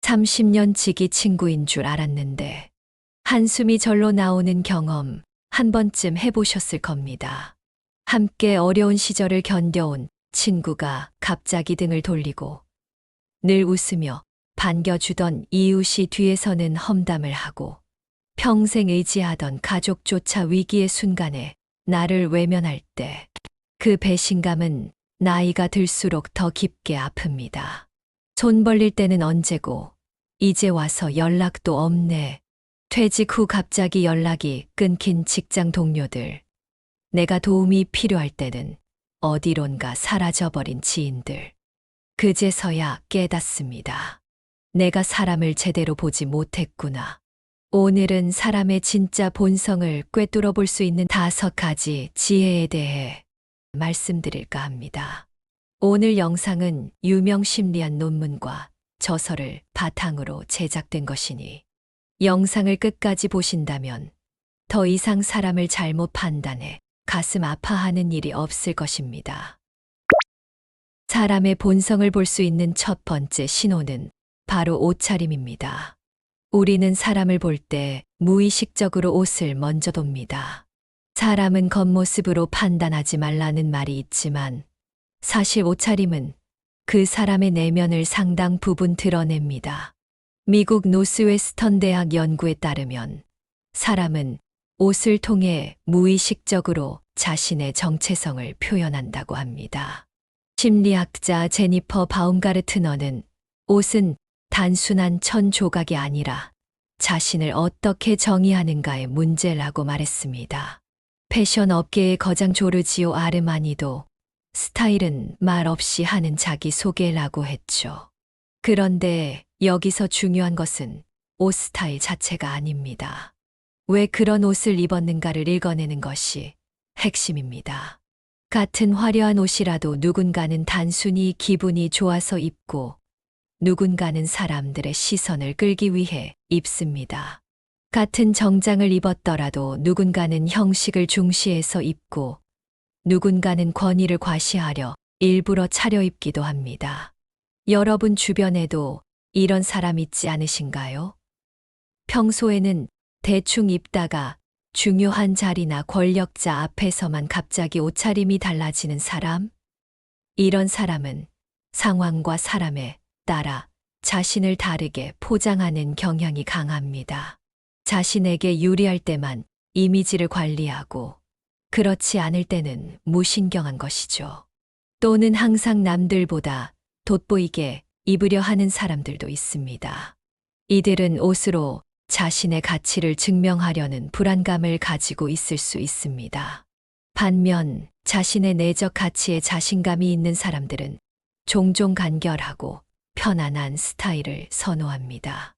30년 지기 친구인 줄 알았는데 한숨이 절로 나오는 경험 한 번쯤 해보셨을 겁니다. 함께 어려운 시절을 견뎌온 친구가 갑자기 등을 돌리고 늘 웃으며 반겨주던 이웃이 뒤에서는 험담을 하고 평생 의지하던 가족조차 위기의 순간에 나를 외면할 때 그 배신감은 나이가 들수록 더 깊게 아픕니다. 손 벌릴 때는 언제고 이제 와서 연락도 없네. 퇴직 후 갑자기 연락이 끊긴 직장 동료들. 내가 도움이 필요할 때는 어디론가 사라져버린 지인들. 그제서야 깨닫습니다. 내가 사람을 제대로 보지 못했구나. 오늘은 사람의 진짜 본성을 꿰뚫어 볼 수 있는 5가지 지혜에 대해 말씀드릴까 합니다. 오늘 영상은 유명 심리학 논문과 저서를 바탕으로 제작된 것이니 영상을 끝까지 보신다면 더 이상 사람을 잘못 판단해 가슴 아파하는 일이 없을 것입니다. 사람의 본성을 볼 수 있는 첫 번째 신호는 바로 옷차림입니다. 우리는 사람을 볼 때 무의식적으로 옷을 먼저 봅니다. 사람은 겉모습으로 판단하지 말라는 말이 있지만 사실 옷차림은 그 사람의 내면을 상당 부분 드러냅니다. 미국 노스웨스턴 대학 연구에 따르면 사람은 옷을 통해 무의식적으로 자신의 정체성을 표현한다고 합니다. 심리학자 제니퍼 바움가르트너는 옷은 단순한 천 조각이 아니라 자신을 어떻게 정의하는가의 문제라고 말했습니다. 패션 업계의 거장 조르지오 아르마니도 스타일은 말 없이 하는 자기소개라고 했죠. 그런데 여기서 중요한 것은 옷 스타일 자체가 아닙니다. 왜 그런 옷을 입었는가를 읽어내는 것이 핵심입니다. 같은 화려한 옷이라도 누군가는 단순히 기분이 좋아서 입고 누군가는 사람들의 시선을 끌기 위해 입습니다. 같은 정장을 입었더라도 누군가는 형식을 중시해서 입고 누군가는 권위를 과시하려 일부러 차려입기도 합니다. 여러분 주변에도 이런 사람 있지 않으신가요? 평소에는 대충 입다가 중요한 자리나 권력자 앞에서만 갑자기 옷차림이 달라지는 사람? 이런 사람은 상황과 사람에 따라 자신을 다르게 포장하는 경향이 강합니다. 자신에게 유리할 때만 이미지를 관리하고 그렇지 않을 때는 무신경한 것이죠. 또는 항상 남들보다 돋보이게 입으려 하는 사람들도 있습니다. 이들은 옷으로 자신의 가치를 증명하려는 불안감을 가지고 있을 수 있습니다. 반면 자신의 내적 가치에 자신감이 있는 사람들은 종종 간결하고 편안한 스타일을 선호합니다.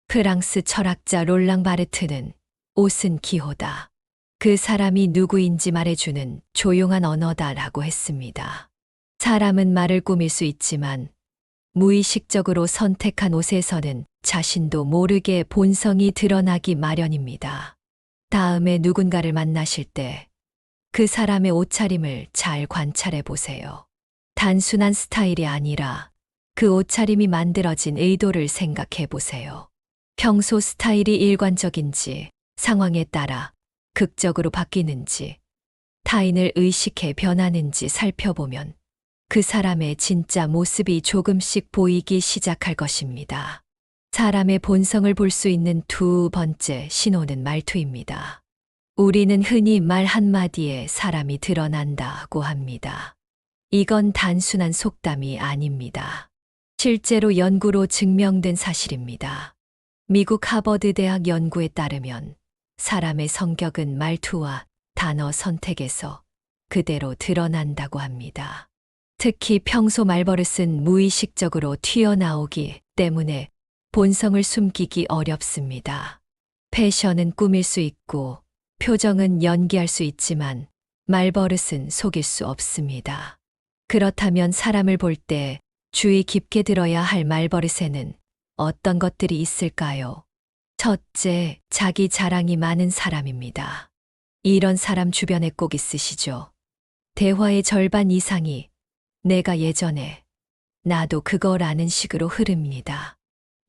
프랑스 철학자 롤랑 바르트는 옷은 기호다. 그 사람이 누구인지 말해주는 조용한 언어다라고 했습니다. 사람은 말을 꾸밀 수 있지만 무의식적으로 선택한 옷에서는 자신도 모르게 본성이 드러나기 마련입니다. 다음에 누군가를 만나실 때 그 사람의 옷차림을 잘 관찰해 보세요. 단순한 스타일이 아니라 그 옷차림이 만들어진 의도를 생각해 보세요. 평소 스타일이 일관적인지, 상황에 따라 극적으로 바뀌는지, 타인을 의식해 변하는지 살펴보면 그 사람의 진짜 모습이 조금씩 보이기 시작할 것입니다. 사람의 본성을 볼 수 있는 두 번째 신호는 말투입니다. 우리는 흔히 말 한마디에 사람이 드러난다고 합니다. 이건 단순한 속담이 아닙니다. 실제로 연구로 증명된 사실입니다. 미국 하버드 대학 연구에 따르면 사람의 성격은 말투와 단어 선택에서 그대로 드러난다고 합니다. 특히 평소 말버릇은 무의식적으로 튀어나오기 때문에 본성을 숨기기 어렵습니다. 패션은 꾸밀 수 있고 표정은 연기할 수 있지만 말버릇은 속일 수 없습니다. 그렇다면 사람을 볼 때 주의 깊게 들어야 할 말버릇에는 어떤 것들이 있을까요? 첫째, 자기 자랑이 많은 사람입니다. 이런 사람 주변에 꼭 있으시죠? 대화의 절반 이상이 내가 예전에 나도 그거라는 식으로 흐릅니다.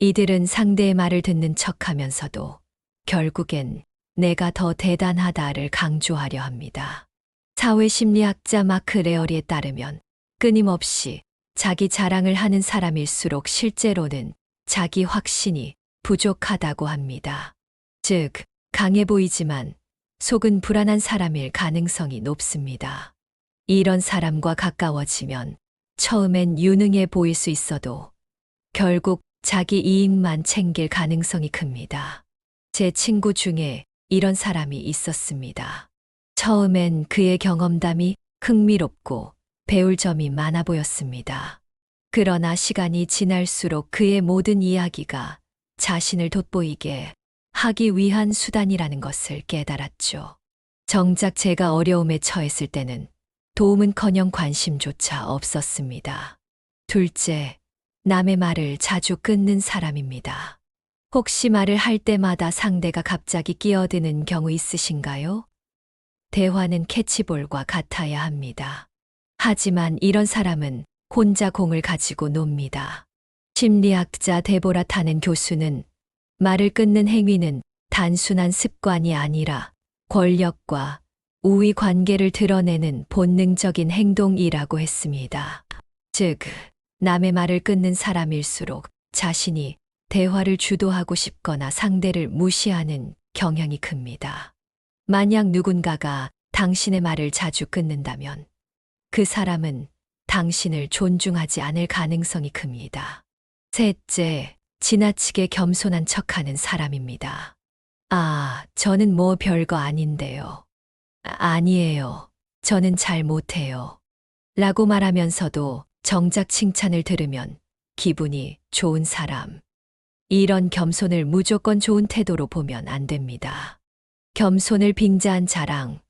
이들은 상대의 말을 듣는 척 하면서도 결국엔 내가 더 대단하다를 강조하려 합니다. 사회심리학자 마크 레어리에 따르면 끊임없이 자기 자랑을 하는 사람일수록 실제로는 자기 확신이 부족하다고 합니다. 즉, 강해 보이지만 속은 불안한 사람일 가능성이 높습니다. 이런 사람과 가까워지면 처음엔 유능해 보일 수 있어도 결국 자기 이익만 챙길 가능성이 큽니다. 제 친구 중에 이런 사람이 있었습니다. 처음엔 그의 경험담이 흥미롭고 배울 점이 많아 보였습니다. 그러나 시간이 지날수록 그의 모든 이야기가 자신을 돋보이게 하기 위한 수단이라는 것을 깨달았죠. 정작 제가 어려움에 처했을 때는 도움은커녕 관심조차 없었습니다. 둘째, 남의 말을 자주 끊는 사람입니다. 혹시 말을 할 때마다 상대가 갑자기 끼어드는 경우 있으신가요? 대화는 캐치볼과 같아야 합니다. 하지만 이런 사람은 혼자 공을 가지고 놉니다. 심리학자 데보라 타넨 교수는 말을 끊는 행위는 단순한 습관이 아니라 권력과 우위 관계를 드러내는 본능적인 행동이라고 했습니다. 즉, 남의 말을 끊는 사람일수록 자신이 대화를 주도하고 싶거나 상대를 무시하는 경향이 큽니다. 만약 누군가가 당신의 말을 자주 끊는다면 그 사람은 당신을 존중하지 않을 가능성이 큽니다. 셋째, 지나치게 겸손한 척하는 사람입니다. 저는 뭐 별거 아닌데요. 아니에요. 저는 잘 못해요. 라고 말하면서도 정작 칭찬을 들으면 기분이 좋은 사람. 이런 겸손을 무조건 좋은 태도로 보면 안 됩니다. 겸손을 빙자한 자랑,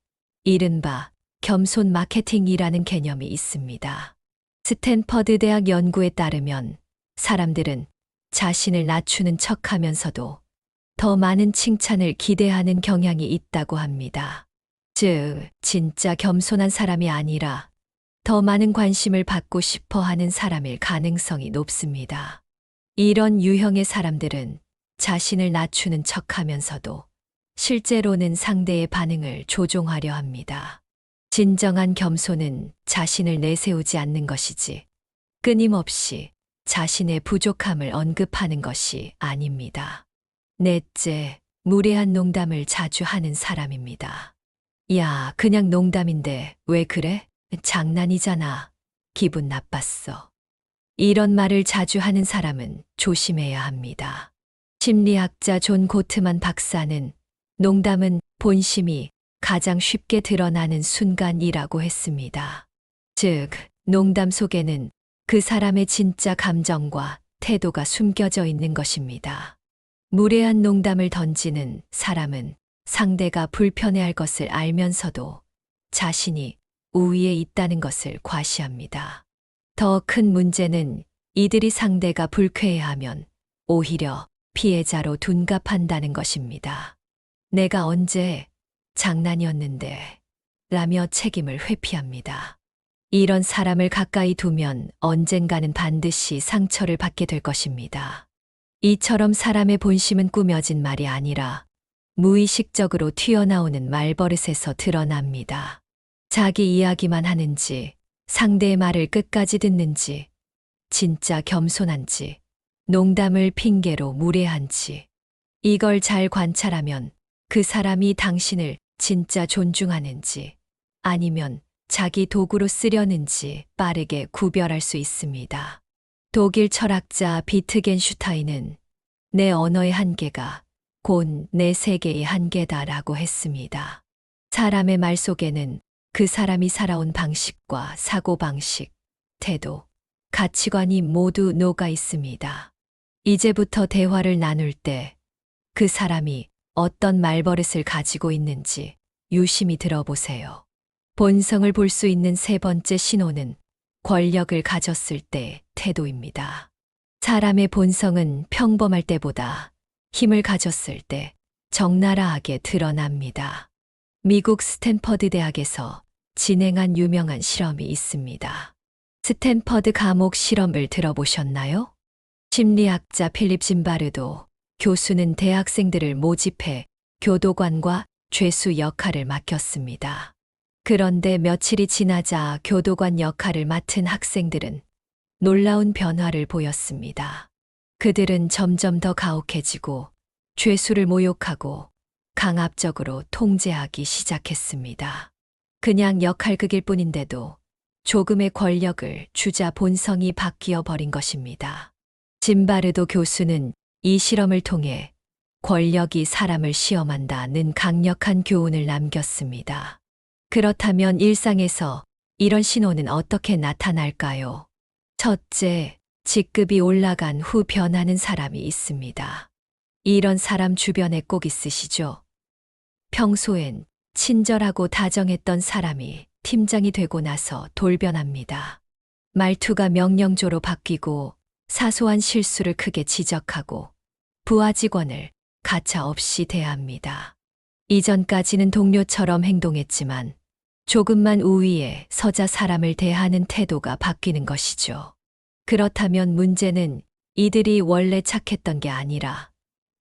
이른바 겸손 마케팅이라는 개념이 있습니다. 스탠퍼드 대학 연구에 따르면 사람들은 자신을 낮추는 척하면서도 더 많은 칭찬을 기대하는 경향이 있다고 합니다. 즉, 진짜 겸손한 사람이 아니라 더 많은 관심을 받고 싶어 하는 사람일 가능성이 높습니다. 이런 유형의 사람들은 자신을 낮추는 척하면서도 실제로는 상대의 반응을 조종하려 합니다. 진정한 겸손은 자신을 내세우지 않는 것이지 끊임없이 자신의 부족함을 언급하는 것이 아닙니다. 넷째, 무례한 농담을 자주 하는 사람입니다. 야, 그냥 농담인데 왜 그래? 장난이잖아. 기분 나빴어. 이런 말을 자주 하는 사람은 조심해야 합니다. 심리학자 존 고트만 박사는 농담은 본심이 가장 쉽게 드러나는 순간이라고 했습니다. 즉, 농담 속에는 그 사람의 진짜 감정과 태도가 숨겨져 있는 것입니다. 무례한 농담을 던지는 사람은 상대가 불편해할 것을 알면서도 자신이 우위에 있다는 것을 과시합니다. 더 큰 문제는 이들이 상대가 불쾌해하면 오히려 피해자로 둔갑한다는 것입니다. 내가 언제 장난이었는데 라며 책임을 회피합니다. 이런 사람을 가까이 두면 언젠가는 반드시 상처를 받게 될 것입니다. 이처럼 사람의 본심은 꾸며진 말이 아니라 무의식적으로 튀어나오는 말버릇에서 드러납니다. 자기 이야기만 하는지, 상대의 말을 끝까지 듣는지, 진짜 겸손한지, 농담을 핑계로 무례한지, 이걸 잘 관찰하면 그 사람이 당신을 진짜 존중하는지 아니면 자기 도구로 쓰려는지 빠르게 구별할 수 있습니다. 독일 철학자 비트겐슈타인은 내 언어의 한계가 곧 내 세계의 한계다라고 했습니다. 사람의 말 속에는 그 사람이 살아온 방식과 사고방식, 태도, 가치관이 모두 녹아 있습니다. 이제부터 대화를 나눌 때 그 사람이 어떤 말버릇을 가지고 있는지 유심히 들어보세요. 본성을 볼 수 있는 세 번째 신호는 권력을 가졌을 때 태도입니다. 사람의 본성은 평범할 때보다 힘을 가졌을 때 적나라하게 드러납니다. 미국 스탠퍼드 대학에서 진행한 유명한 실험이 있습니다. 스탠퍼드 감옥 실험을 들어보셨나요? 심리학자 필립 짐바르도 교수는 대학생들을 모집해 교도관과 죄수 역할을 맡겼습니다. 그런데 며칠이 지나자 교도관 역할을 맡은 학생들은 놀라운 변화를 보였습니다. 그들은 점점 더 가혹해지고 죄수를 모욕하고 강압적으로 통제하기 시작했습니다. 그냥 역할극일 뿐인데도 조금의 권력을 주자 본성이 바뀌어 버린 것입니다. 짐바르도 교수는 이 실험을 통해 권력이 사람을 시험한다는 강력한 교훈을 남겼습니다. 그렇다면 일상에서 이런 신호는 어떻게 나타날까요? 첫째, 직급이 올라간 후 변하는 사람이 있습니다. 이런 사람 주변에 꼭 있으시죠? 평소엔 친절하고 다정했던 사람이 팀장이 되고 나서 돌변합니다. 말투가 명령조로 바뀌고 사소한 실수를 크게 지적하고 부하 직원을 가차없이 대합니다. 이전까지는 동료처럼 행동했지만 조금만 우위에 서자 사람을 대하는 태도가 바뀌는 것이죠. 그렇다면 문제는 이들이 원래 착했던 게 아니라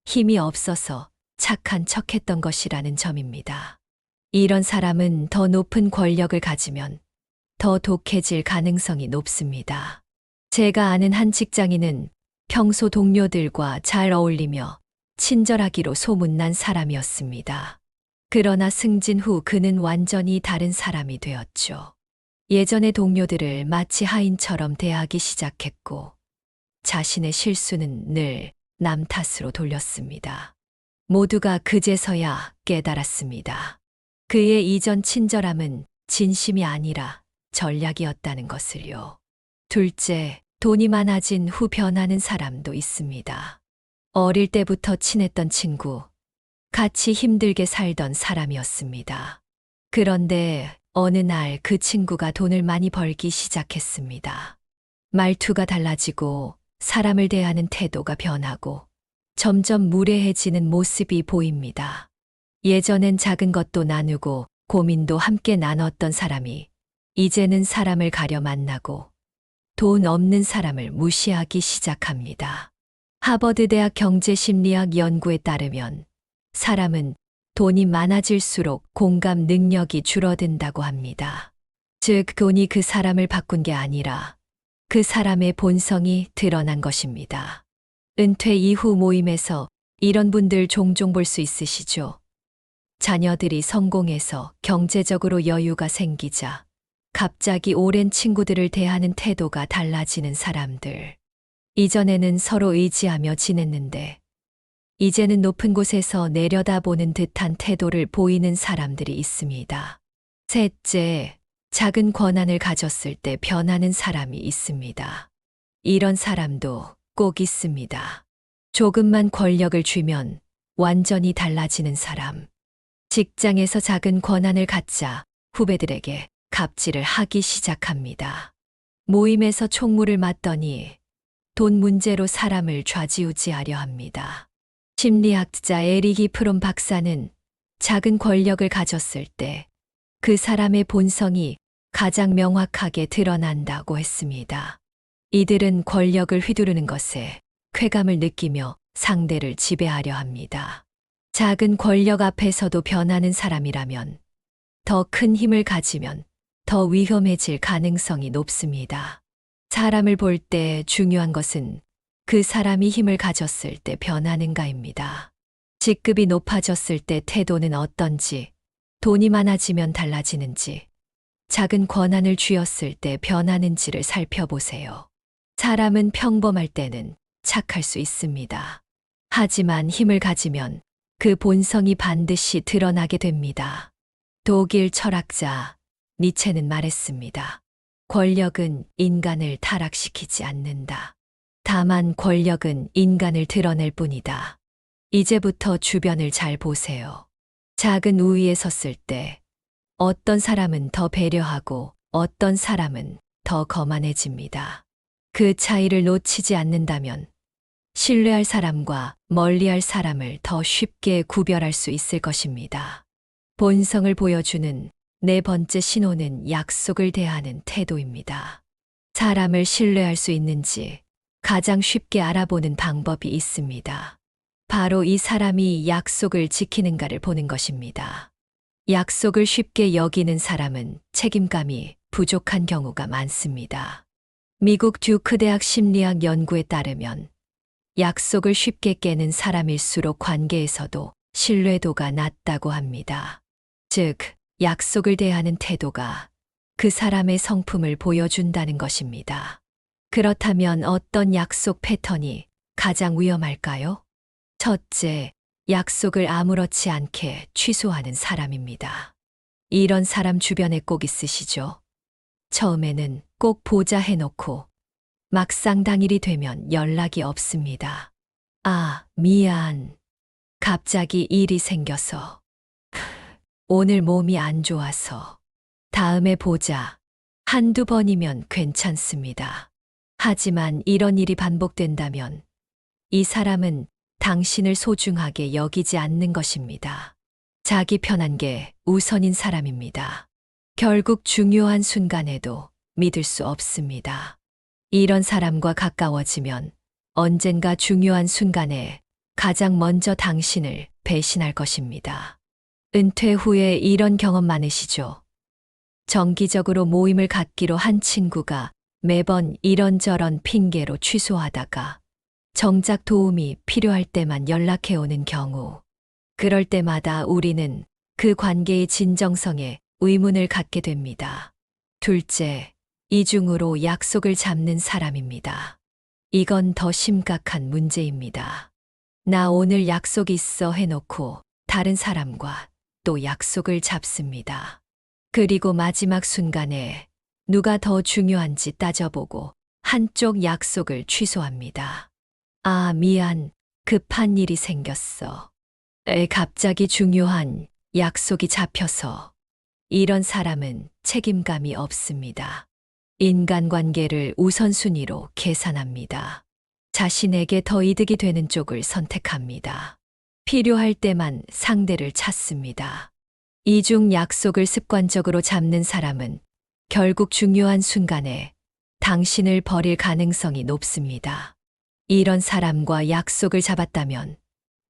힘이 없어서 착한 척했던 것이라는 점입니다. 이런 사람은 더 높은 권력을 가지면 더 독해질 가능성이 높습니다. 제가 아는 한 직장인은 평소 동료들과 잘 어울리며 친절하기로 소문난 사람이었습니다. 그러나 승진 후 그는 완전히 다른 사람이 되었죠. 예전의 동료들을 마치 하인처럼 대하기 시작했고 자신의 실수는 늘 남 탓으로 돌렸습니다. 모두가 그제서야 깨달았습니다. 그의 이전 친절함은 진심이 아니라 전략이었다는 것을요. 둘째, 돈이 많아진 후 변하는 사람도 있습니다. 어릴 때부터 친했던 친구, 같이 힘들게 살던 사람이었습니다. 그런데 어느 날 그 친구가 돈을 많이 벌기 시작했습니다. 말투가 달라지고 사람을 대하는 태도가 변하고 점점 무례해지는 모습이 보입니다. 예전엔 작은 것도 나누고 고민도 함께 나눴던 사람이 이제는 사람을 가려 만나고 돈 없는 사람을 무시하기 시작합니다. 하버드 대학 경제심리학 연구에 따르면 사람은 돈이 많아질수록 공감 능력이 줄어든다고 합니다. 즉, 돈이 그 사람을 바꾼 게 아니라 그 사람의 본성이 드러난 것입니다. 은퇴 이후 모임에서 이런 분들 종종 볼 수 있으시죠? 자녀들이 성공해서 경제적으로 여유가 생기자 갑자기 오랜 친구들을 대하는 태도가 달라지는 사람들. 이전에는 서로 의지하며 지냈는데 이제는 높은 곳에서 내려다보는 듯한 태도를 보이는 사람들이 있습니다. 셋째, 작은 권한을 가졌을 때 변하는 사람이 있습니다. 이런 사람도 꼭 있습니다. 조금만 권력을 쥐면 완전히 달라지는 사람. 직장에서 작은 권한을 갖자 후배들에게 갑질을 하기 시작합니다. 모임에서 총무를 맡더니 돈 문제로 사람을 좌지우지하려 합니다. 심리학자 에리히 프롬 박사는 작은 권력을 가졌을 때 그 사람의 본성이 가장 명확하게 드러난다고 했습니다. 이들은 권력을 휘두르는 것에 쾌감을 느끼며 상대를 지배하려 합니다. 작은 권력 앞에서도 변하는 사람이라면 더 큰 힘을 가지면 더 위험해질 가능성이 높습니다. 사람을 볼 때 중요한 것은 그 사람이 힘을 가졌을 때 변하는가입니다. 직급이 높아졌을 때 태도는 어떤지, 돈이 많아지면 달라지는지, 작은 권한을 쥐었을 때 변하는지를 살펴보세요. 사람은 평범할 때는 착할 수 있습니다. 하지만 힘을 가지면 그 본성이 반드시 드러나게 됩니다. 독일 철학자 니체는 말했습니다. 권력은 인간을 타락시키지 않는다. 다만 권력은 인간을 드러낼 뿐이다. 이제부터 주변을 잘 보세요. 작은 우위에 섰을 때 어떤 사람은 더 배려하고 어떤 사람은 더 거만해집니다. 그 차이를 놓치지 않는다면 신뢰할 사람과 멀리할 사람을 더 쉽게 구별할 수 있을 것입니다. 본성을 보여주는 네 번째 신호는 약속을 대하는 태도입니다. 사람을 신뢰할 수 있는지, 가장 쉽게 알아보는 방법이 있습니다. 바로 이 사람이 약속을 지키는가를 보는 것입니다. 약속을 쉽게 여기는 사람은 책임감이 부족한 경우가 많습니다. 미국 듀크 대학 심리학 연구에 따르면 약속을 쉽게 깨는 사람일수록 관계에서도 신뢰도가 낮다고 합니다. 즉, 약속을 대하는 태도가 그 사람의 성품을 보여준다는 것입니다. 그렇다면 어떤 약속 패턴이 가장 위험할까요? 첫째, 약속을 아무렇지 않게 취소하는 사람입니다. 이런 사람 주변에 꼭 있으시죠? 처음에는 꼭 보자 해놓고 막상 당일이 되면 연락이 없습니다. 아, 미안. 갑자기 일이 생겨서. 오늘 몸이 안 좋아서. 다음에 보자. 한두 번이면 괜찮습니다. 하지만 이런 일이 반복된다면 이 사람은 당신을 소중하게 여기지 않는 것입니다. 자기 편한 게 우선인 사람입니다. 결국 중요한 순간에도 믿을 수 없습니다. 이런 사람과 가까워지면 언젠가 중요한 순간에 가장 먼저 당신을 배신할 것입니다. 은퇴 후에 이런 경험 많으시죠? 정기적으로 모임을 갖기로 한 친구가 매번 이런저런 핑계로 취소하다가 정작 도움이 필요할 때만 연락해 오는 경우. 그럴 때마다 우리는 그 관계의 진정성에 의문을 갖게 됩니다. 둘째, 이중으로 약속을 잡는 사람입니다. 이건 더 심각한 문제입니다. 나 오늘 약속 있어 해놓고 다른 사람과 또 약속을 잡습니다. 그리고 마지막 순간에 누가 더 중요한지 따져보고 한쪽 약속을 취소합니다. 아, 미안. 급한 일이 생겼어. 갑자기 중요한 약속이 잡혀서. 이런 사람은 책임감이 없습니다. 인간관계를 우선순위로 계산합니다. 자신에게 더 이득이 되는 쪽을 선택합니다. 필요할 때만 상대를 찾습니다. 이중 약속을 습관적으로 잡는 사람은 결국 중요한 순간에 당신을 버릴 가능성이 높습니다. 이런 사람과 약속을 잡았다면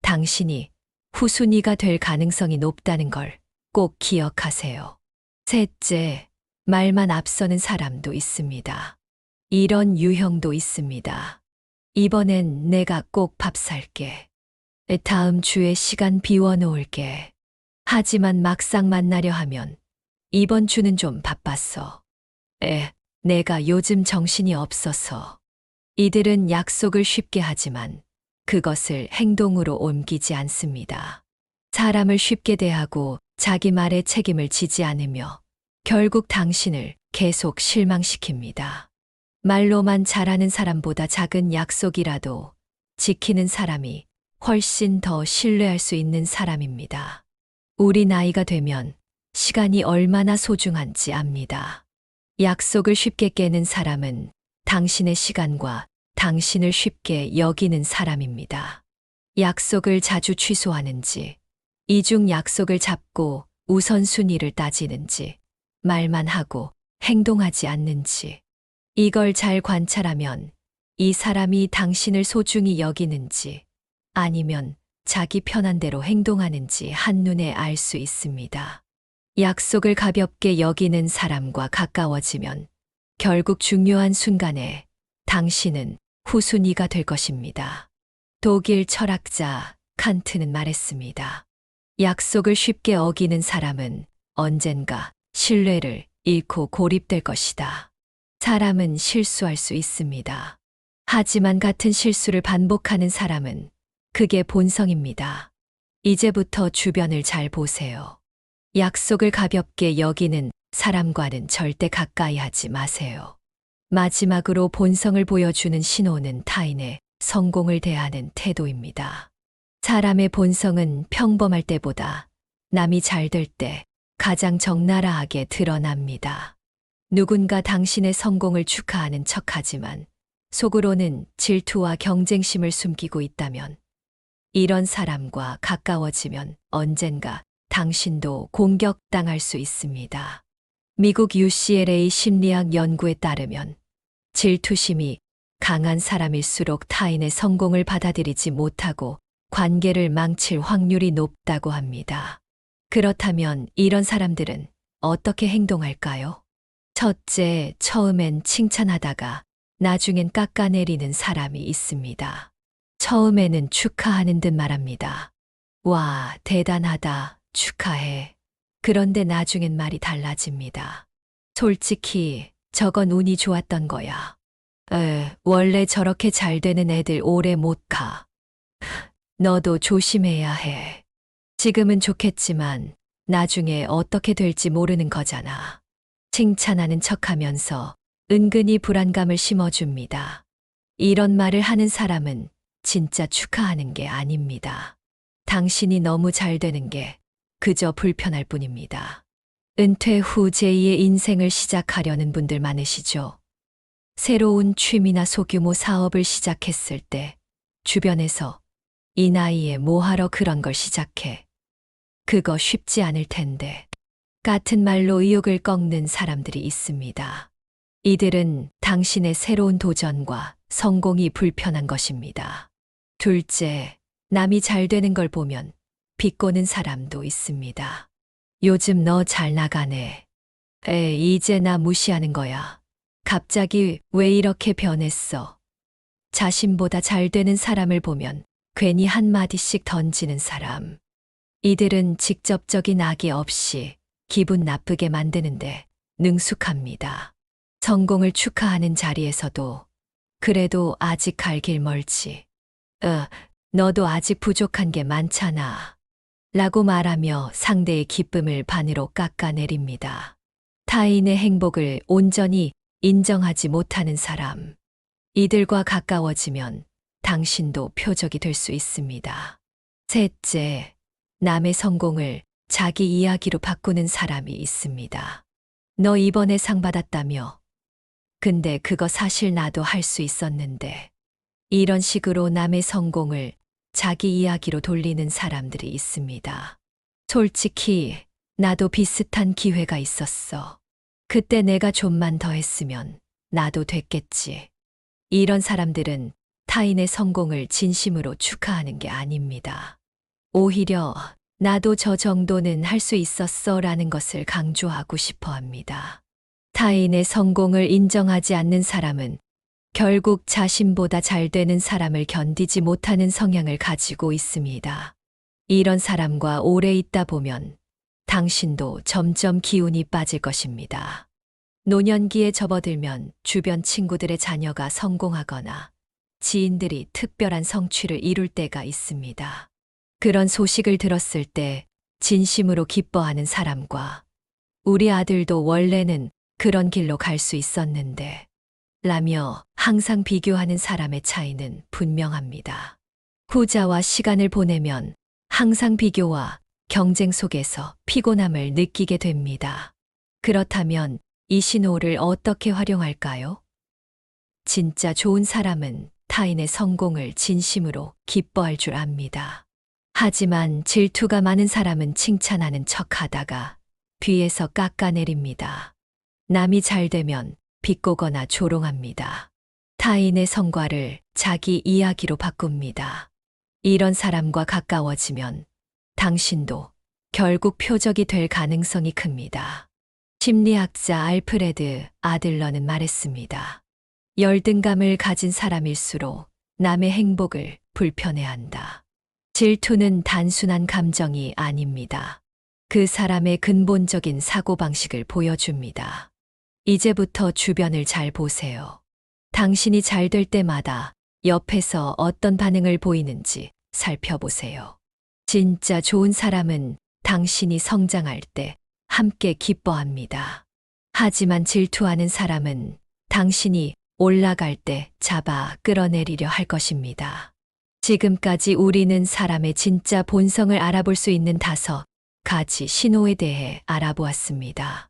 당신이 후순위가 될 가능성이 높다는 걸 꼭 기억하세요. 셋째, 말만 앞서는 사람도 있습니다. 이런 유형도 있습니다. 이번엔 내가 꼭 밥 살게. 다음 주에 시간 비워 놓을게. 하지만 막상 만나려 하면 이번 주는 좀 바빴어. 내가 요즘 정신이 없어서. 이들은 약속을 쉽게 하지만 그것을 행동으로 옮기지 않습니다. 사람을 쉽게 대하고 자기 말에 책임을 지지 않으며 결국 당신을 계속 실망시킵니다. 말로만 잘하는 사람보다 작은 약속이라도 지키는 사람이 훨씬 더 신뢰할 수 있는 사람입니다. 우리 나이가 되면 시간이 얼마나 소중한지 압니다. 약속을 쉽게 깨는 사람은 당신의 시간과 당신을 쉽게 여기는 사람입니다. 약속을 자주 취소하는지, 이중 약속을 잡고 우선순위를 따지는지, 말만 하고 행동하지 않는지, 이걸 잘 관찰하면 이 사람이 당신을 소중히 여기는지 아니면 자기 편한 대로 행동하는지 한눈에 알 수 있습니다. 약속을 가볍게 여기는 사람과 가까워지면 결국 중요한 순간에 당신은 후순위가 될 것입니다. 독일 철학자 칸트는 말했습니다. 약속을 쉽게 어기는 사람은 언젠가 신뢰를 잃고 고립될 것이다. 사람은 실수할 수 있습니다. 하지만 같은 실수를 반복하는 사람은 그게 본성입니다. 이제부터 주변을 잘 보세요. 약속을 가볍게 여기는 사람과는 절대 가까이 하지 마세요. 마지막으로 본성을 보여주는 신호는 타인의 성공을 대하는 태도입니다. 사람의 본성은 평범할 때보다 남이 잘 될 때 가장 적나라하게 드러납니다. 누군가 당신의 성공을 축하하는 척하지만 속으로는 질투와 경쟁심을 숨기고 있다면 이런 사람과 가까워지면 언젠가 당신도 공격당할 수 있습니다. 미국 UCLA 심리학 연구에 따르면 질투심이 강한 사람일수록 타인의 성공을 받아들이지 못하고 관계를 망칠 확률이 높다고 합니다. 그렇다면 이런 사람들은 어떻게 행동할까요? 첫째, 처음엔 칭찬하다가 나중엔 깎아내리는 사람이 있습니다. 처음에는 축하하는 듯 말합니다. 와, 대단하다. 축하해. 그런데 나중엔 말이 달라집니다. 솔직히 저건 운이 좋았던 거야. 원래 저렇게 잘 되는 애들 오래 못 가. 너도 조심해야 해. 지금은 좋겠지만 나중에 어떻게 될지 모르는 거잖아. 칭찬하는 척하면서 은근히 불안감을 심어줍니다. 이런 말을 하는 사람은 진짜 축하하는 게 아닙니다. 당신이 너무 잘 되는 게 그저 불편할 뿐입니다. 은퇴 후 제2의 인생을 시작하려는 분들 많으시죠? 새로운 취미나 소규모 사업을 시작했을 때 주변에서 이 나이에 뭐하러 그런 걸 시작해? 그거 쉽지 않을 텐데. 같은 말로 의욕을 꺾는 사람들이 있습니다. 이들은 당신의 새로운 도전과 성공이 불편한 것입니다. 둘째, 남이 잘 되는 걸 보면 비꼬는 사람도 있습니다. 요즘 너 잘 나가네. 이제 나 무시하는 거야. 갑자기 왜 이렇게 변했어? 자신보다 잘 되는 사람을 보면 괜히 한마디씩 던지는 사람. 이들은 직접적인 악의 없이 기분 나쁘게 만드는데 능숙합니다. 성공을 축하하는 자리에서도 그래도 아직 갈 길 멀지. 너도 아직 부족한 게 많잖아. 라고 말하며 상대의 기쁨을 반으로 깎아내립니다. 타인의 행복을 온전히 인정하지 못하는 사람. 이들과 가까워지면 당신도 표적이 될 수 있습니다. 셋째, 남의 성공을 자기 이야기로 바꾸는 사람이 있습니다. 너 이번에 상 받았다며? 근데 그거 사실 나도 할 수 있었는데. 이런 식으로 남의 성공을 자기 이야기로 돌리는 사람들이 있습니다. 솔직히 나도 비슷한 기회가 있었어. 그때 내가 좀만 더 했으면 나도 됐겠지. 이런 사람들은 타인의 성공을 진심으로 축하하는 게 아닙니다. 오히려 나도 저 정도는 할 수 있었어 라는 것을 강조하고 싶어 합니다. 타인의 성공을 인정하지 않는 사람은 결국 자신보다 잘 되는 사람을 견디지 못하는 성향을 가지고 있습니다. 이런 사람과 오래 있다 보면 당신도 점점 기운이 빠질 것입니다. 노년기에 접어들면 주변 친구들의 자녀가 성공하거나 지인들이 특별한 성취를 이룰 때가 있습니다. 그런 소식을 들었을 때 진심으로 기뻐하는 사람과 우리 아들도 원래는 그런 길로 갈 수 있었는데 라며 항상 비교하는 사람의 차이는 분명합니다. 후자와 시간을 보내면 항상 비교와 경쟁 속에서 피곤함을 느끼게 됩니다. 그렇다면 이 신호를 어떻게 활용할까요? 진짜 좋은 사람은 타인의 성공을 진심으로 기뻐할 줄 압니다. 하지만 질투가 많은 사람은 칭찬하는 척하다가 뒤에서 깎아내립니다. 남이 잘 되면 비꼬거나 조롱합니다. 타인의 성과를 자기 이야기로 바꿉니다. 이런 사람과 가까워지면 당신도 결국 표적이 될 가능성이 큽니다. 심리학자 알프레드 아들러는 말했습니다. 열등감을 가진 사람일수록 남의 행복을 불편해한다. 질투는 단순한 감정이 아닙니다. 그 사람의 근본적인 사고방식을 보여줍니다. 이제부터 주변을 잘 보세요. 당신이 잘 될 때마다 옆에서 어떤 반응을 보이는지 살펴보세요. 진짜 좋은 사람은 당신이 성장할 때 함께 기뻐합니다. 하지만 질투하는 사람은 당신이 올라갈 때 잡아 끌어내리려 할 것입니다. 지금까지 우리는 사람의 진짜 본성을 알아볼 수 있는 5가지 신호에 대해 알아보았습니다.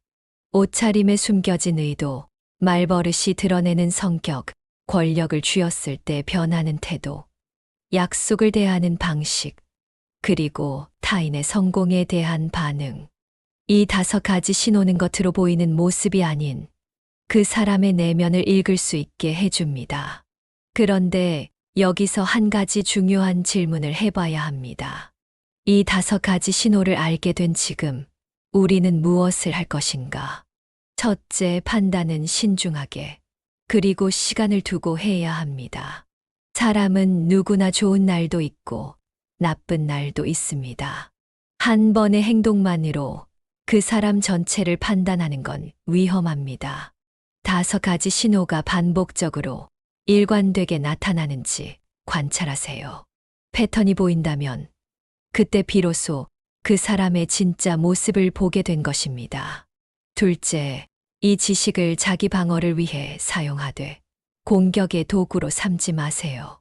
옷차림에 숨겨진 의도, 말버릇이 드러내는 성격, 권력을 쥐었을 때 변하는 태도, 약속을 대하는 방식, 그리고 타인의 성공에 대한 반응. 이 5가지 신호는 겉으로 보이는 모습이 아닌 그 사람의 내면을 읽을 수 있게 해줍니다. 그런데 여기서 한 가지 중요한 질문을 해봐야 합니다. 이 5가지 신호를 알게 된 지금 우리는 무엇을 할 것인가? 첫째, 판단은 신중하게, 그리고 시간을 두고 해야 합니다. 사람은 누구나 좋은 날도 있고 나쁜 날도 있습니다. 한 번의 행동만으로 그 사람 전체를 판단하는 건 위험합니다. 5가지 신호가 반복적으로 일관되게 나타나는지 관찰하세요. 패턴이 보인다면 그때 비로소 그 사람의 진짜 모습을 보게 된 것입니다. 둘째, 이 지식을 자기 방어를 위해 사용하되 공격의 도구로 삼지 마세요.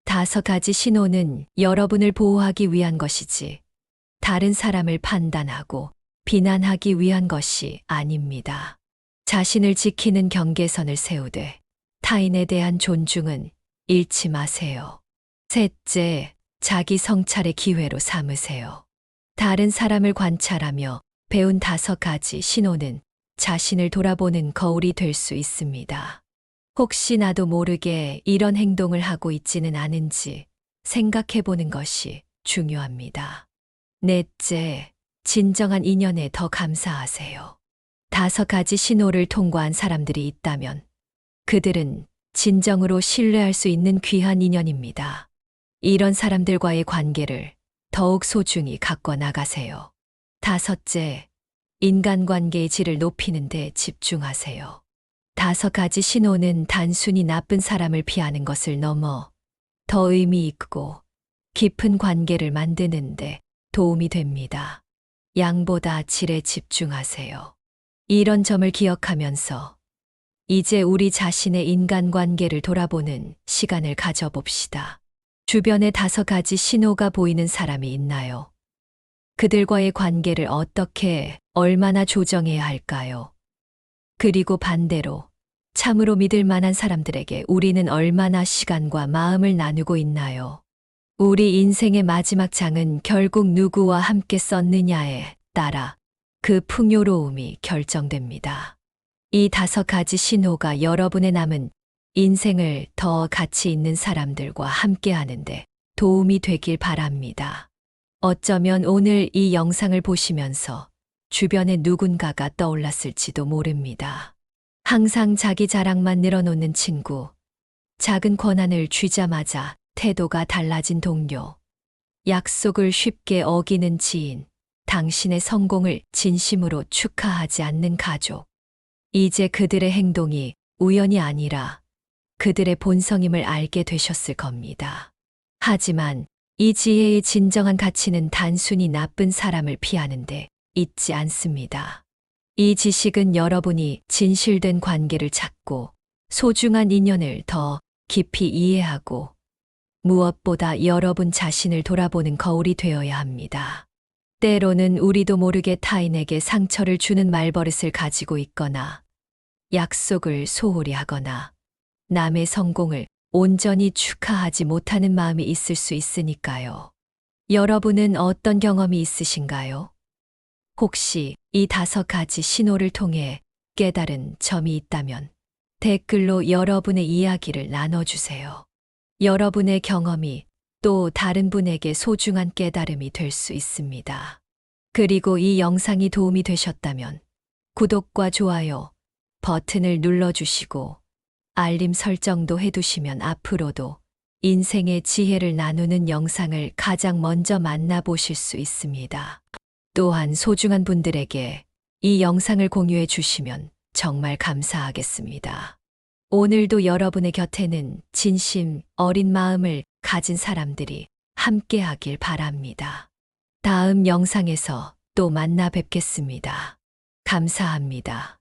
5가지 신호는 여러분을 보호하기 위한 것이지 다른 사람을 판단하고 비난하기 위한 것이 아닙니다. 자신을 지키는 경계선을 세우되 타인에 대한 존중은 잃지 마세요. 셋째, 자기 성찰의 기회로 삼으세요. 다른 사람을 관찰하며 배운 5가지 신호는 자신을 돌아보는 거울이 될 수 있습니다. 혹시 나도 모르게 이런 행동을 하고 있지는 않은지 생각해 보는 것이 중요합니다. 넷째, 진정한 인연에 더 감사하세요. 5가지 신호를 통과한 사람들이 있다면 그들은 진정으로 신뢰할 수 있는 귀한 인연입니다. 이런 사람들과의 관계를 더욱 소중히 가꿔 나가세요. 5째, 인간관계의 질을 높이는 데 집중하세요. 5가지 신호는 단순히 나쁜 사람을 피하는 것을 넘어 더 의미 있고 깊은 관계를 만드는데 도움이 됩니다. 양보다 질에 집중하세요. 이런 점을 기억하면서 이제 우리 자신의 인간관계를 돌아보는 시간을 가져봅시다. 주변에 5가지 신호가 보이는 사람이 있나요? 그들과의 관계를 어떻게, 얼마나 조정해야 할까요? 그리고 반대로 참으로 믿을 만한 사람들에게 우리는 얼마나 시간과 마음을 나누고 있나요? 우리 인생의 마지막 장은 결국 누구와 함께 썼느냐에 따라 그 풍요로움이 결정됩니다. 이 5가지 신호가 여러분의 남은 인생을 더 가치 있는 사람들과 함께 하는데 도움이 되길 바랍니다. 어쩌면 오늘 이 영상을 보시면서 주변에 누군가가 떠올랐을지도 모릅니다. 항상 자기 자랑만 늘어놓는 친구, 작은 권한을 쥐자마자 태도가 달라진 동료, 약속을 쉽게 어기는 지인, 당신의 성공을 진심으로 축하하지 않는 가족. 이제 그들의 행동이 우연이 아니라 그들의 본성임을 알게 되셨을 겁니다. 하지만 이 지혜의 진정한 가치는 단순히 나쁜 사람을 피하는데 있지 않습니다. 이 지식은 여러분이 진실된 관계를 찾고 소중한 인연을 더 깊이 이해하고 무엇보다 여러분 자신을 돌아보는 거울이 되어야 합니다. 때로는 우리도 모르게 타인에게 상처를 주는 말버릇을 가지고 있거나 약속을 소홀히 하거나 남의 성공을 온전히 축하하지 못하는 마음이 있을 수 있으니까요. 여러분은 어떤 경험이 있으신가요? 혹시 이 5가지 신호를 통해 깨달은 점이 있다면 댓글로 여러분의 이야기를 나눠주세요. 여러분의 경험이 또 다른 분에게 소중한 깨달음이 될 수 있습니다. 그리고 이 영상이 도움이 되셨다면 구독과 좋아요 버튼을 눌러주시고 알림 설정도 해두시면 앞으로도 인생의 지혜를 나누는 영상을 가장 먼저 만나보실 수 있습니다. 또한 소중한 분들에게 이 영상을 공유해 주시면 정말 감사하겠습니다. 오늘도 여러분의 곁에는 진심 어린 마음을 가진 사람들이 함께하길 바랍니다. 다음 영상에서 또 만나 뵙겠습니다. 감사합니다.